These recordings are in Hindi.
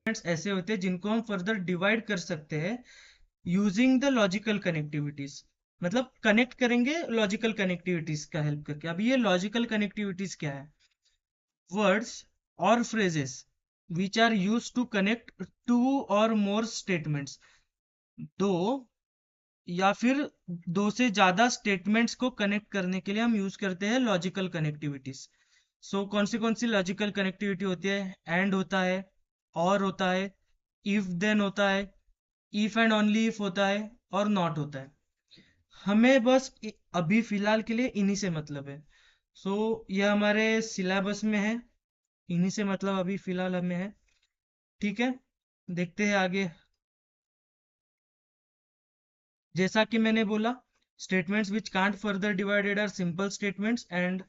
ऐसे होते हैं जिनको हम फर्दर डिवाइड कर सकते हैं यूजिंग द लॉजिकल कनेक्टिविटीज। मतलब कनेक्ट करेंगे लॉजिकल कनेक्टिविटीज का हेल्प करके। अब ये लॉजिकल कनेक्टिविटीज क्या है? वर्ड्स और phrases which are used to connect two or more statements। दो या फिर दो से ज्यादा स्टेटमेंट्स को कनेक्ट करने के लिए हम यूज करते हैं लॉजिकल कनेक्टिविटीज। सो कौन सी लॉजिकल कनेक्टिविटी होती है? एंड होता है, और होता है, इफ देन होता है, इफ एंड ओनली इफ होता है, और नॉट होता है। हमें बस अभी फिलहाल के लिए इन्हीं से मतलब है। सो ये हमारे सिलेबस में है, इन्हीं से मतलब अभी फिलहाल हमें है। ठीक है, देखते हैं आगे। जैसा कि मैंने बोला, statements which can't further divided are simple statements, and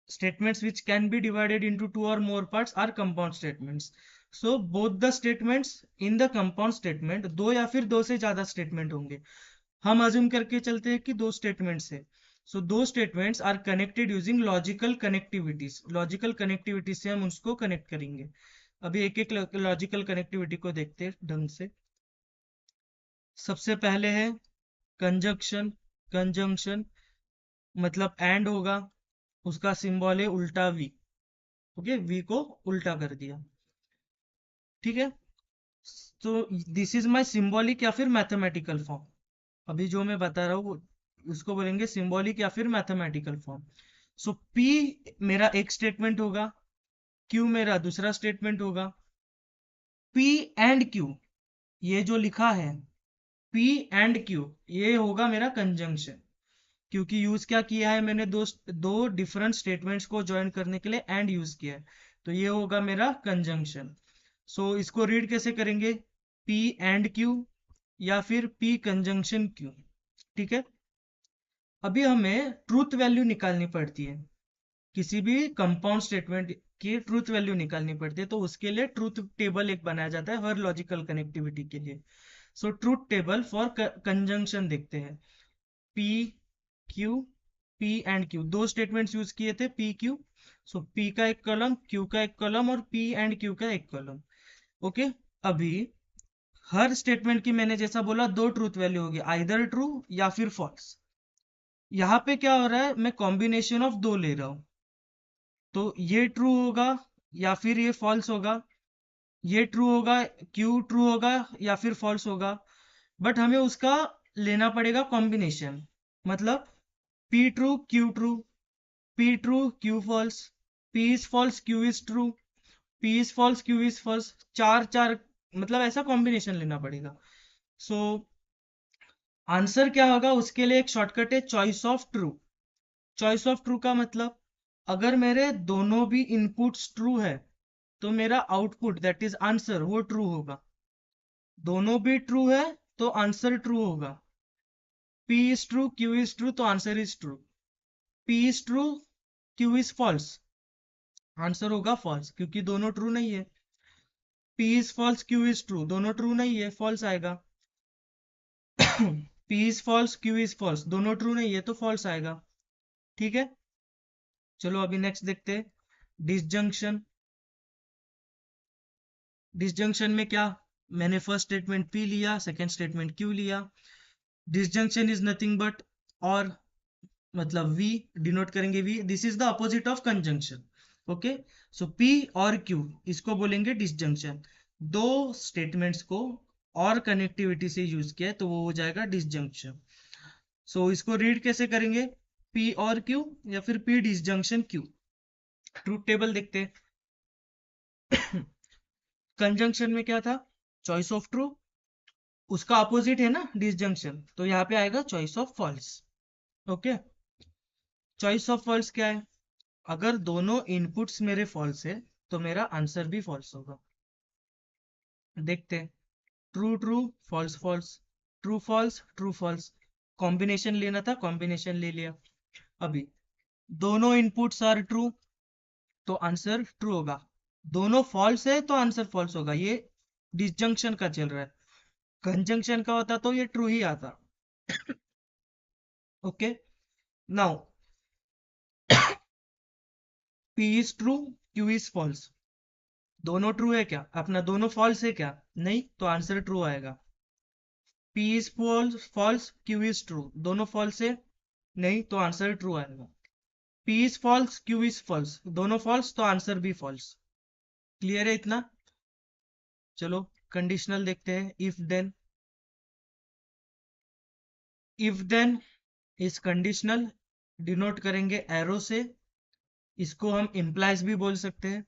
statements which can be divided into two or more parts are compound statements। So both the statements in the compound statement, दो या फिर दो से ज्यादा स्टेटमेंट होंगे। हम अज्यूम करके चलते हैं कि दो स्टेटमेंट्स है। So two statements are connected using logical connectivities. Logical connectivity से हम उसको कनेक्ट करेंगे। अभी एक एक लॉजिकल कनेक्टिविटी को देखते हैं ढंग से। सबसे पहले है कंजंक्शन। कंजंक्शन मतलब एंड होगा, उसका सिंबल है उल्टा वी। ओके, वी को उल्टा कर दिया। ठीक है, तो दिस इज माय सिंबॉलिक या फिर मैथमेटिकल फॉर्म। अभी जो मैं बता रहा हूँ उसको बोलेंगे सिंबॉलिक या फिर मैथमेटिकल फॉर्म। सो पी मेरा एक स्टेटमेंट होगा, क्यू मेरा दूसरा स्टेटमेंट होगा। पी एंड क्यू, ये जो लिखा है पी एंड क्यू, ये होगा मेरा कंजंक्शन। क्योंकि यूज क्या किया है मैंने, दो दो डिफरेंट स्टेटमेंट्स को ज्वाइन करने के लिए एंड यूज किया है, तो ये होगा मेरा कंजंक्शन। सो इसको रीड कैसे करेंगे? पी एंड क्यू या फिर पी कंजंक्शन क्यू। ठीक है, अभी हमें ट्रूथ वैल्यू निकालनी पड़ती है। किसी भी कंपाउंड स्टेटमेंट की ट्रूथ वैल्यू निकालनी पड़ती है, तो उसके लिए ट्रूथ टेबल एक बनाया जाता है हर लॉजिकल कनेक्टिविटी के लिए। सो ट्रूथ टेबल फॉर कंजंक्शन देखते हैं। P Q, P and Q, दो स्टेटमेंट्स यूज किए थे पी क्यू। सो पी का एक कॉलम, क्यू का एक कॉलम, और पी एंड क्यू का एक कॉलम। ओके, अभी हर स्टेटमेंट की मैंने जैसा बोला दो ट्रूथ वैल्यू होगी, आइदर ट्रू या फिर फॉल्स। यहाँ पे क्या हो रहा है, मैं कॉम्बिनेशन ऑफ दो ले रहा हूं, तो ये ट्रू होगा या फिर ये फॉल्स होगा। ये ट्रू होगा, क्यू ट्रू होगा या फिर फॉल्स होगा। बट हमें उसका लेना पड़ेगा कॉम्बिनेशन। मतलब P true Q true, P true Q false, P is false Q is true, P is false Q is false. चार चार, मतलब ऐसा कॉम्बिनेशन लेना पड़ेगा। सो आंसर क्या होगा, उसके लिए एक शॉर्टकट है choice of true. Choice of true का मतलब, अगर मेरे दोनों भी इनपुट्स ट्रू है तो मेरा आउटपुट दैट इज आंसर वो ट्रू होगा। दोनों भी ट्रू है तो आंसर ट्रू होगा। P is true Q is true तो answer is true. P is true Q is false, answer होगा फॉल्स, क्योंकि दोनों ट्रू नहीं है। P is false Q is true, दोनों ट्रू नहीं है, फॉल्स आएगा। P is false Q is false, दोनों ट्रू नहीं है तो फॉल्स आएगा। ठीक है, चलो अभी नेक्स्ट देखते हैं। डिसजंक्शन। डिसजंक्शन में क्या, मैंने फर्स्ट स्टेटमेंट पी लिया, सेकंड स्टेटमेंट क्यू लिया। डिसजंक्शन इज नथिंग बट, और मतलब वी डिनोट करेंगे v, this is the opposite of conjunction. Okay, so P और क्यू, इसको बोलेंगे डिसजंक्शन। दो स्टेटमेंट्स को और कनेक्टिविटी से यूज किया है तो वो हो जाएगा डिसजंक्शन। सो इसको रीड कैसे करेंगे, पी और क्यू या फिर P disjunction Q. Truth table देखते हैं। कंजंक्शन में क्या था, चॉइस ऑफ ट्रू, उसका अपोजिट है ना डिसजंक्शन, तो यहाँ पे आएगा choice of false. Okay, choice of false क्या है, अगर दोनों इनपुट्स मेरे फॉल्स है तो मेरा आंसर भी फॉल्स होगा। देखते हैं, true true false false, true false true false. Combination लेना था, कॉम्बिनेशन ले लिया। अभी दोनों इनपुट्स आर ट्रू तो आंसर ट्रू होगा, दोनों फॉल्स है तो आंसर फॉल्स होगा। ये डिसजंक्शन का चल रहा है। कंजंक्शन का होता तो ये ट्रू ही आता। Okay, now P is true, Q is false. दोनों ट्रू है क्या, अपना दोनों फॉल्स है क्या, नहीं, तो आंसर ट्रू आएगा। P is false false, Q is true, दोनों फॉल्स है, नहीं, तो आंसर ट्रू आएगा। P is false, Q is false, दोनों फॉल्स, तो आंसर भी फॉल्स। क्लियर है इतना? चलो कंडीशनल देखते हैं। इफ देन इस कंडीशनल डिनोट करेंगे एरो से। इसको हम इम्प्लाइज भी बोल सकते हैं,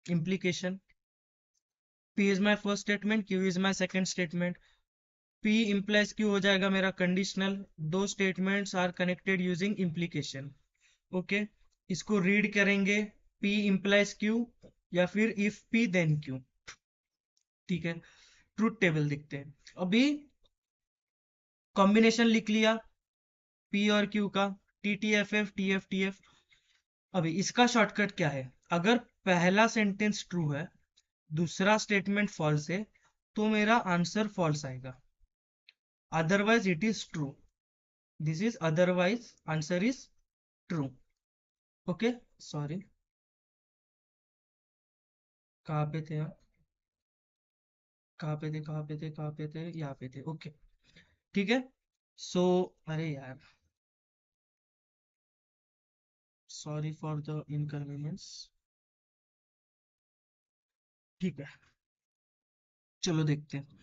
implication. P is my first statement, Q is my second statement. P implies Q हो जाएगा मेरा कंडीशनल। दो statements are connected using implication. Okay, इसको रीड करेंगे P इम्प्लाइज Q या फिर इफ P देन Q। ठीक है, ट्रूथ टेबल देखते हैं। अभी कॉम्बिनेशन लिख लिया P और Q का, TTFF TFTF। अभी इसका शॉर्टकट क्या है, अगर पहला सेंटेंस ट्रू है, दूसरा स्टेटमेंट फॉल्स है, तो मेरा आंसर फॉल्स आएगा। Otherwise it is true. This is otherwise answer is true. Okay, sorry, कहाँ पे थे हम, कहाँ पे थे, यहाँ पे थे। ओके, ठीक है। सो अरे यार, सॉरी फॉर द इनकन्वीनियंस। ठीक है, चलो देखते हैं।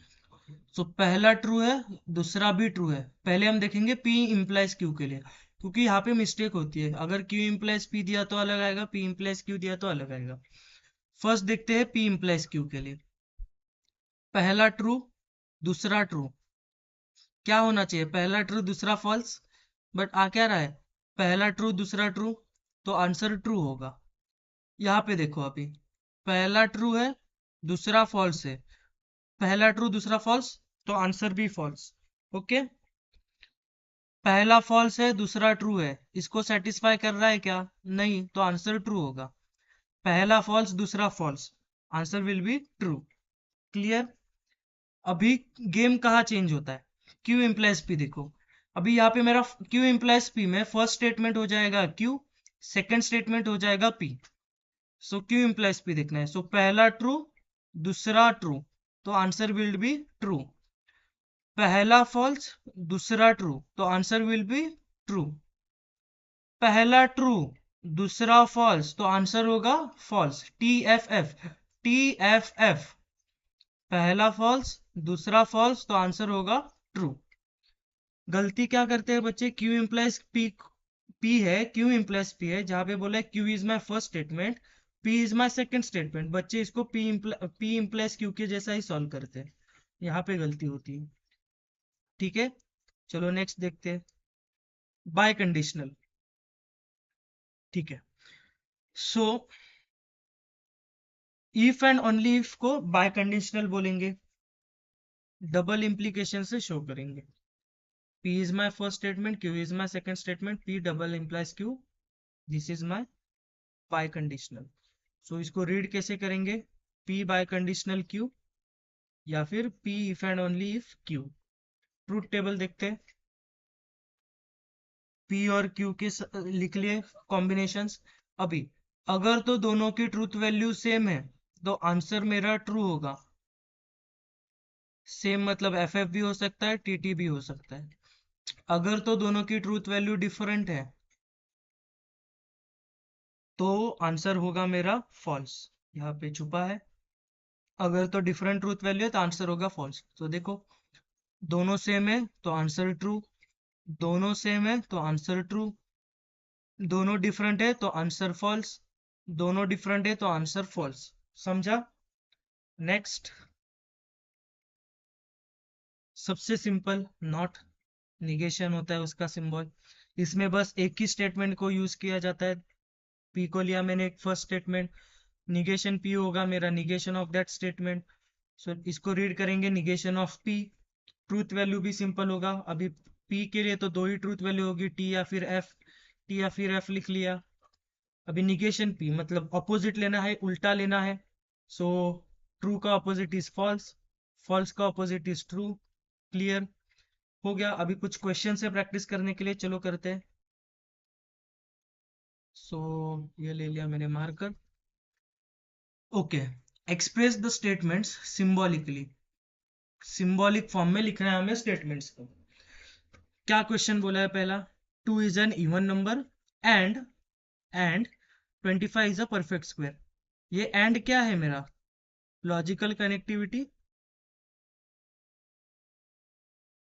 सो पहला ट्रू है, दूसरा भी ट्रू है। पहले हम देखेंगे P इम्प्लाइज Q के लिए, क्योंकि यहाँ पे मिस्टेक होती है। अगर Q इम्प्लाइज P दिया तो अलग आएगा, P इम्प्लाइज Q दिया तो अलग आएगा। फर्स्ट देखते हैं P इम्प्लाइज Q के लिए। पहला ट्रू, दूसरा ट्रू। क्या होना चाहिए, पहला ट्रू दूसरा फॉल्स, बट आ क्या रहा है, पहला ट्रू दूसरा ट्रू, तो आंसर ट्रू होगा। यहाँ पे देखो, अभी पहला ट्रू है, दूसरा फॉल्स है। पहला ट्रू दूसरा फॉल्स, तो आंसर भी फॉल्स। ओके, पहला फॉल्स है, दूसरा ट्रू है, इसको सेटिस्फाई कर रहा है क्या, नहीं, तो आंसर ट्रू होगा। पहला फॉल्स दूसरा false, answer will be true. Clear? अभी गेम कहाँ चेंज होता है, क्यू इम्प्लाइज पी देखो। अभी यहाँ पे मेरा क्यू इम्प्लाइज पी में फर्स्ट स्टेटमेंट हो जाएगा क्यू, सेकंड स्टेटमेंट हो जाएगा पी। सो क्यू इम्प्लाइज पी देखना है। सो पहला ट्रू, दूसरा ट्रू, तो आंसर विल बी ट्रू। पहला फॉल्स, दूसरा ट्रू, तो आंसर विल बी ट्रू। पहला ट्रू, दूसरा फॉल्स, तो आंसर होगा फॉल्स। T F F. पहला फॉल्स, दूसरा फॉल्स, तो आंसर होगा ट्रू। गलती क्या करते हैं बच्चे, क्यू इम्प्लाइज पी, पी है, क्यू इम्प्लाइज पी है, जहां पे बोला है Q is my first statement, P is my second statement, बच्चे इसको पी इम्प्लाइज क्यू के जैसा ही सॉल्व करते हैं। यहाँ पे गलती होती है। ठीक है, चलो नेक्स्ट देखते हैं, बाय कंडीशनल। ठीक है, so if and only if को बाय कंडीशनल बोलेंगे, डबल इंप्लीकेशन से शो करेंगे। P is my first statement, Q is my second statement, P double implies Q, this is my by conditional। So इसको रीड कैसे करेंगे, P by conditional Q या फिर P if and only if Q। Truth table देखते हैं। P और Q के लिख लिए कॉम्बिनेशंस। अभी अगर तो दोनों की ट्रूथ वैल्यू सेम है, तो आंसर मेरा ट्रू होगा। सेम मतलब FF भी हो सकता है, TT भी हो सकता है। अगर तो दोनों की ट्रूथ वैल्यू डिफरेंट है, तो आंसर होगा मेरा फॉल्स। यहाँ पे छुपा है। अगर तो डिफरेंट ट्रूथ वैल्यू है, तो आंसर होगा फॉल्स। तो देखो, दोनों सेम है तो आंसर ट्रू, दोनों सेम है तो आंसर ट्रू, दोनों डिफरेंट है तो आंसर फॉल्स, दोनों डिफरेंट है तो आंसर फॉल्स। समझा? नेक्स्ट, सबसे सिंपल, नॉट निगेशन होता है उसका सिंबल। इसमें बस एक ही स्टेटमेंट को यूज किया जाता है। पी को लिया मैंने एक फर्स्ट स्टेटमेंट, निगेशन पी होगा मेरा निगेशन ऑफ दैट स्टेटमेंट। सो इसको रीड करेंगे negation of P. Truth value भी सिंपल होगा। अभी पी के लिए तो दो ही ट्रूथ वैल्यू होगी, टी या फिर एफ। टी या फिर एफ लिख लिया। अभी निगेशन पी मतलब ऑपोजिट लेना है, उल्टा लेना है। सो ट्रू का ऑपोजिट इज फॉल्स, फॉल्स का ऑपोजिट इज ट्रू। क्लियर हो गया? अभी कुछ क्वेश्चन से प्रैक्टिस करने के लिए चलो करते हैं। सो ये ले लिया मैंने marker. Okay, express the statements symbolically, symbolic form में लिखना है हमें स्टेटमेंट्स को। क्या क्वेश्चन बोला है पहला, 2 is an even number and 25 is a perfect square. ये एंड क्या है मेरा, logical connectivity,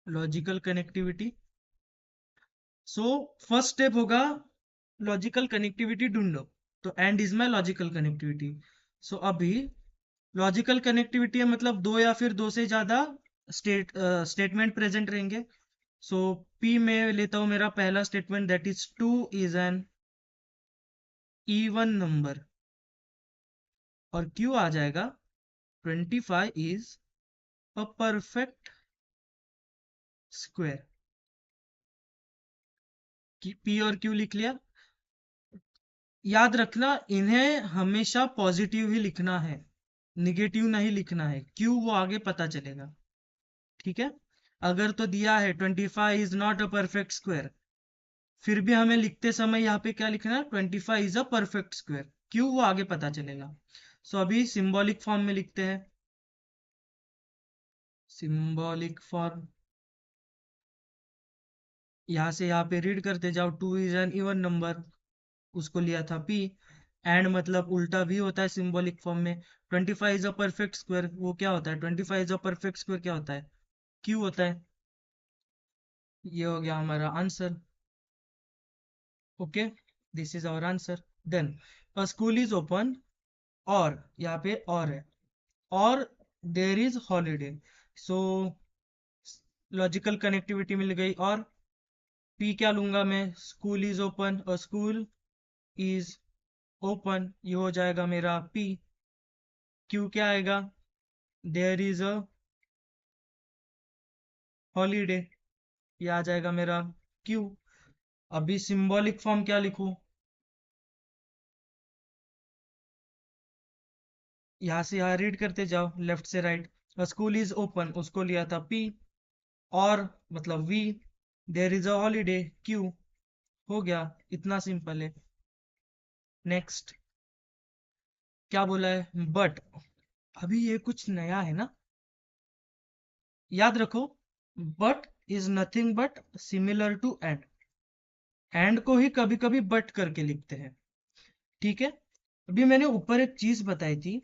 logical connectivity. So first step होगा लॉजिकल कनेक्टिविटी ढूंढो, तो and is my logical connectivity. So अभी लॉजिकल कनेक्टिविटी है मतलब दो या फिर दो से ज्यादा स्टेटमेंट प्रेजेंट रहेंगे। सो पी में लेता हूं मेरा पहला statement, that is 2 is an even number, और क्यू आ जाएगा 25 is a perfect square. P और क्यू लिख लिया। याद रखना इन्हें हमेशा पॉजिटिव ही लिखना है, निगेटिव नहीं लिखना है, क्यों वो आगे पता चलेगा। ठीक है, अगर तो दिया है 25 is not a perfect square, फिर भी हमें लिखते समय यहाँ पे क्या लिखना है, 25 इज अ परफेक्ट स्क्वायर, क्यों वो आगे पता चलेगा। सो अभी सिंबॉलिक फॉर्म में लिखते हैं, सिंबॉलिक फॉर्म यहाँ से यहाँ पे रीड करते जाओ। 2 इज एन इवन नंबर, उसको लिया था पी, एंड मतलब उल्टा भी होता है सिंबॉलिक फॉर्म में। 25 इज अ परफेक्ट स्क्वायर, वो क्या होता है, 25 इज अ परफेक्ट स्क्वायर क्या होता है, क्यू होता है। ये हो गया हमारा answer. Okay, this is our answer. Then a school is open, और यहाँ पे और है, और there is holiday. So logical connectivity मिल गई। और पी क्या लूंगा मैं, स्कूल इज ओपन, और स्कूल इज ओपन, ये हो जाएगा मेरा पी। क्यू क्या आएगा, देयर इज अ हॉलीडे, ये आ जाएगा मेरा क्यू। अभी सिंबॉलिक फॉर्म क्या लिखूं, यहाँ से यहाँ रीड करते जाओ लेफ्ट से राइट। स्कूल इज ओपन, उसको लिया था पी, और मतलब V, there is a holiday Q, हो गया, इतना सिंपल है। नेक्स्ट क्या बोला है, बट। अभी ये कुछ नया है ना, याद रखो, but is nothing but similar to and को ही कभी कभी बट करके लिखते हैं। ठीक है, अभी मैंने ऊपर एक चीज बताई थी,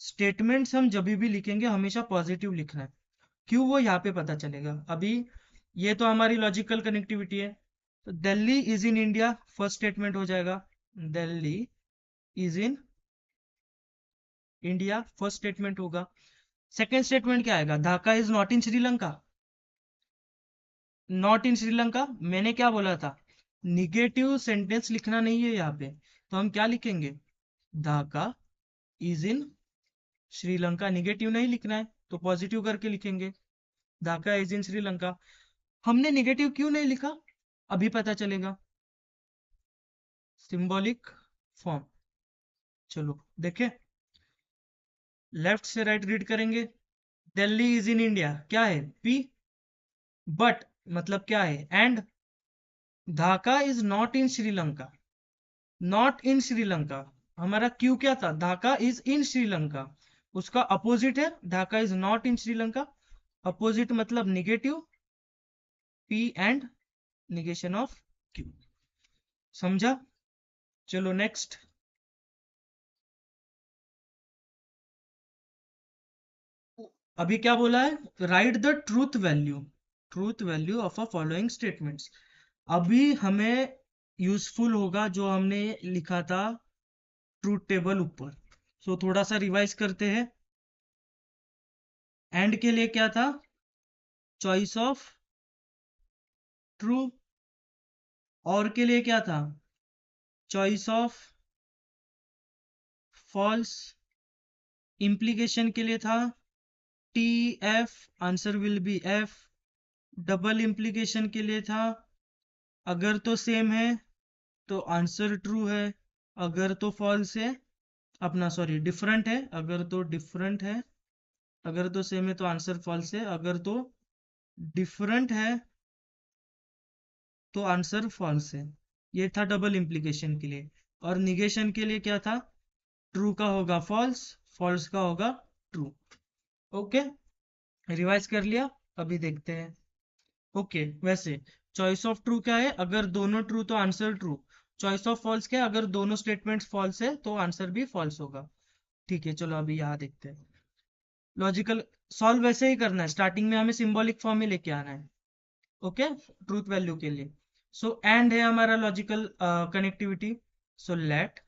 स्टेटमेंट्स हम जब भी लिखेंगे हमेशा पॉजिटिव लिखना है, क्यों वो यहाँ पे पता चलेगा। अभी ये तो हमारी लॉजिकल कनेक्टिविटी है, तो Delhi is in India first statement हो जाएगा, Delhi is in India first statement होगा। सेकेंड स्टेटमेंट क्या आएगा, Dhaka is not in Sri Lanka, not in Sri Lanka. मैंने क्या बोला था, निगेटिव सेंटेंस लिखना नहीं है यहाँ पे, तो हम क्या लिखेंगे, Dhaka is in Sri Lanka, negative नहीं लिखना है तो पॉजिटिव करके लिखेंगे, ढाका इज इन श्रीलंका। हमने निगेटिव क्यों नहीं लिखा, अभी पता चलेगा। सिंबॉलिक फॉर्म, चलो देखें, लेफ्ट से राइट रीड करेंगे। दिल्ली इज इन इंडिया क्या है, पी, बट मतलब क्या है, and Dhaka is not in Sri Lanka, not in Sri Lanka. हमारा क्यू क्या था, ढाका इज इन श्रीलंका, उसका अपोजिट है Dhaka is not in Sri Lanka, opposite मतलब negative, P and negation of Q. समझा, चलो नेक्स्ट। अभी क्या बोला है, right the truth value of a following statements. अभी हमें यूजफुल होगा जो हमने लिखा था ट्रूथ टेबल ऊपर। सो थोड़ा सा रिवाइज करते हैं। एंड के लिए क्या था, चॉइस ऑफ ट्रू, और के लिए क्या था, चॉइस ऑफ फॉल्स, इम्प्लीकेशन के लिए था T F, answer will B F, double implication के लिए था अगर तो सेम है तो आंसर ट्रू है, अगर तो फॉल्स है, अपना सॉरी डिफरेंट है, अगर तो डिफरेंट है, अगर तो सेम है तो आंसर फॉल्स है, अगर तो डिफरेंट है तो आंसर फॉल्स है। ये था डबल इम्प्लीकेशन के लिए। और निगेशन के लिए क्या था, ट्रू का होगा फॉल्स, फॉल्स का होगा ट्रू। ओके, रिवाइज कर लिया, अभी देखते हैं। ओके, वैसे चॉइस ऑफ ट्रू क्या है? अगर दोनों ट्रू तो answer true. Choice of false क्या है? अगर दोनों स्टेटमेंट्स फॉल्स है तो आंसर भी फॉल्स होगा। ठीक है, चलो अभी यहाँ देखते हैं। लॉजिकल सॉल्व वैसे ही करना है, स्टार्टिंग में हमें सिंबॉलिक फॉर्म में लेके आना है। ओके, ट्रूथ वैल्यू के लिए। सो एंड है हमारा logical connectivity. So let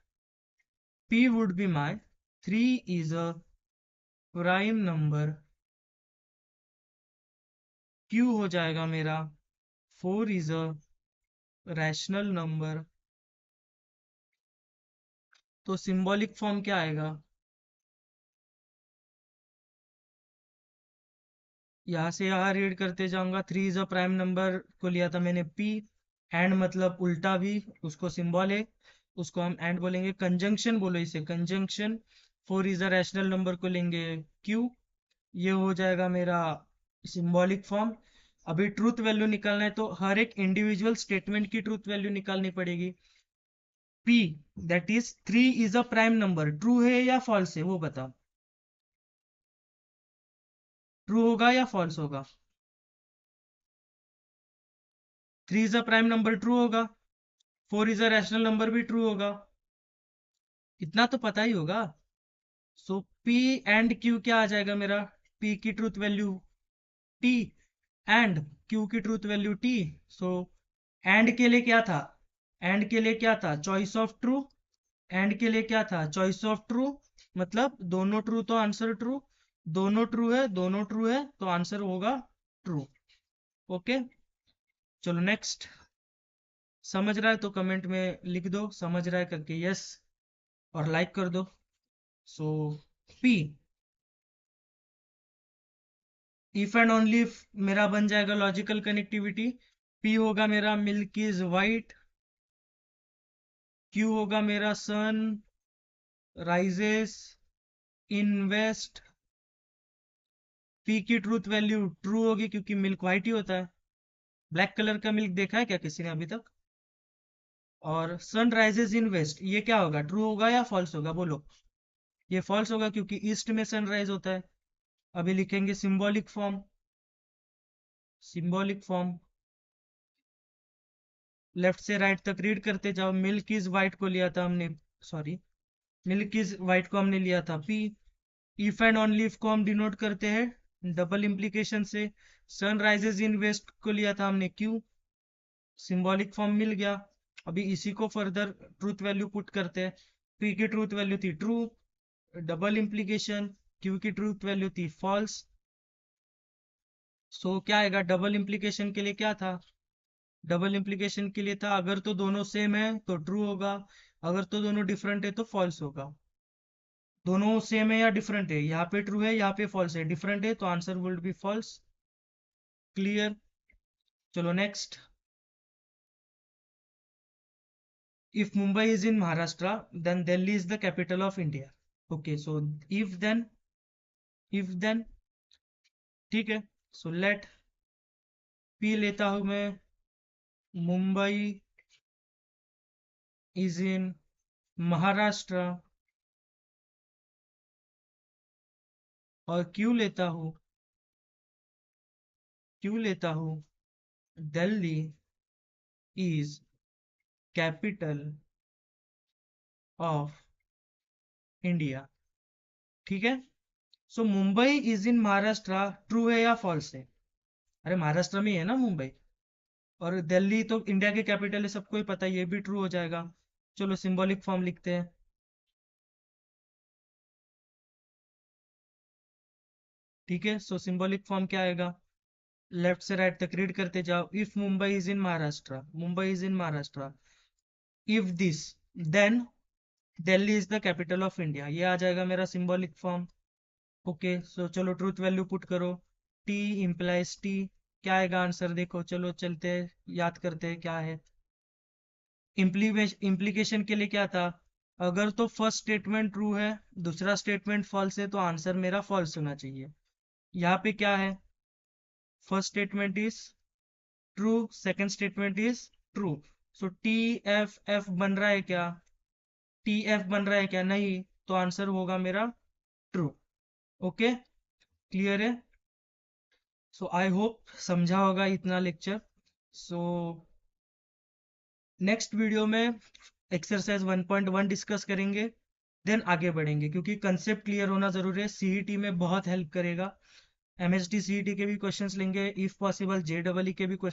p would be my 3 is a prime number, q हो जाएगा मेरा 4 is a rational number। तो सिंबॉलिक फॉर्म क्या आएगा? यहाँ से यहाँ रीड करते जाऊंगा। 3 इज अ प्राइम नंबर को लिया था मैंने p, एंड मतलब उल्टा भी, उसको सिंबल है, उसको हम एंड बोलेंगे। कंजंक्शन बोलो इसे, conjunction. 4 is a rational number को लेंगे q। ये हो जाएगा मेरा सिंबॉलिक फॉर्म। अभी ट्रूथ वैल्यू निकालना है तो हर एक इंडिविजुअल स्टेटमेंट की ट्रूथ वैल्यू निकालनी पड़ेगी। p that is 3 is a prime number, true है या फॉल्स है वो बताओ। ट्रू होगा या फॉल्स होगा? 3 is a prime number true होगा, 4 इज अ रैशनल नंबर भी ट्रू होगा, इतना तो पता ही होगा। सो p एंड q क्या आ जाएगा मेरा? p की truth value t and q की truth value t। So and के लिए क्या था? एंड के लिए क्या था? Choice of true. एंड के लिए क्या था? Choice of true. मतलब दोनों ट्रू तो आंसर ट्रू, दोनों ट्रू है, दोनों ट्रू है तो आंसर होगा ट्रू। ओके, चलो नेक्स्ट। समझ रहा है तो कमेंट में लिख दो समझ रहा है करके, यस, और लाइक कर दो। सो p, if and only if मेरा बन जाएगा लॉजिकल कनेक्टिविटी। p होगा मेरा मिल्क इज वाइट, q होगा मेरा sun rises in west. p की ट्रूथ वैल्यू ट्रू होगी क्योंकि मिल्क वाइट ही होता है। ब्लैक कलर का मिल्क देखा है क्या किसी ने अभी तक? और सन राइजेस इन वेस्ट, ये क्या होगा? ट्रू होगा या फॉल्स होगा बोलो? ये फॉल्स होगा क्योंकि ईस्ट में सनराइज होता है। अभी लिखेंगे symbolic form. Symbolic form left से राइट तक रीड करते जाओ। मिल्क इज वाइट को लिया था हमने, सॉरी, मिल्क इज वाइट को हमने लिया था p। If and only if को हम डिनोट करते हैं डबल इंप्लीकेशन से। सन राइजेस इन वेस्ट को लिया था हमने q। सिंबॉलिक फॉर्म मिल गया। अभी इसी को फर्दर ट्रूथ वैल्यू पुट करते हैं। p की ट्रूथ वैल्यू थी ट्रू, डबल इंप्लीकेशन, q की ट्रूथ वैल्यू थी फॉल्स। सो क्या आएगा? डबल इंप्लीकेशन के लिए क्या था? डबल इंप्लीकेशन के लिए था अगर तो दोनों सेम है तो ट्रू होगा, अगर तो दोनों डिफरेंट है तो फॉल्स होगा। दोनों सेम है या डिफरेंट है? यहाँ पे ट्रू है, यहाँ पे फॉल्स है, डिफरेंट है तो answer would be false. Clear, चलो next. If Mumbai is in Maharashtra then Delhi is the capital of India. Okay, so if then, if then, ठीक है। सो लेट पी लेता हूं मैं, मुंबई इज इन महाराष्ट्र, और क्यों लेता हूं, क्यों लेता हूं Delhi is capital of India. ठीक है, so Mumbai is in Maharashtra true है या फॉल्स है? अरे महाराष्ट्र में ही है ना मुंबई, और दिल्ली तो इंडिया की कैपिटल है, सबको ही पता है, ये भी ट्रू हो जाएगा। चलो सिंबॉलिक फॉर्म लिखते हैं। ठीक है, सो सिंबॉलिक फॉर्म क्या आएगा? लेफ्ट से राइट तक रीड करते जाओ। If Mumbai is in Maharashtra, Mumbai is in Maharashtra, if this, then Delhi is the capital of India, ये आ जाएगा मेरा सिंबॉलिक फॉर्म। ओके, सो चलो ट्रूथ वैल्यू पुट करो। टी इंप्लाइज टी, क्या आएगा आंसर देखो, चलो चलते हैं, याद करते हैं क्या है। इम्प्लीकेशन के लिए क्या था? अगर तो फर्स्ट स्टेटमेंट ट्रू है, दूसरा स्टेटमेंट फॉल्स है तो आंसर मेरा फॉल्स होना चाहिए। यहाँ पे क्या है? First statement is true, second statement is true. So T F F बन रहा है क्या? टी एफ बन रहा है क्या? नहीं, तो आंसर होगा मेरा ट्रू। ओके, क्लियर है? सो आई होप समझा होगा इतना लेक्चर। सो नेक्स्ट वीडियो में एक्सरसाइज 1.1 डिस्कस करेंगे, देन आगे बढ़ेंगे, क्योंकि कंसेप्ट क्लियर होना जरूरी है, सीईटी में बहुत हेल्प करेगा। एमएसटी सीईटी के भी क्वेश्चंस लेंगे, इफ पॉसिबल जेईई के भी क्वेश्चन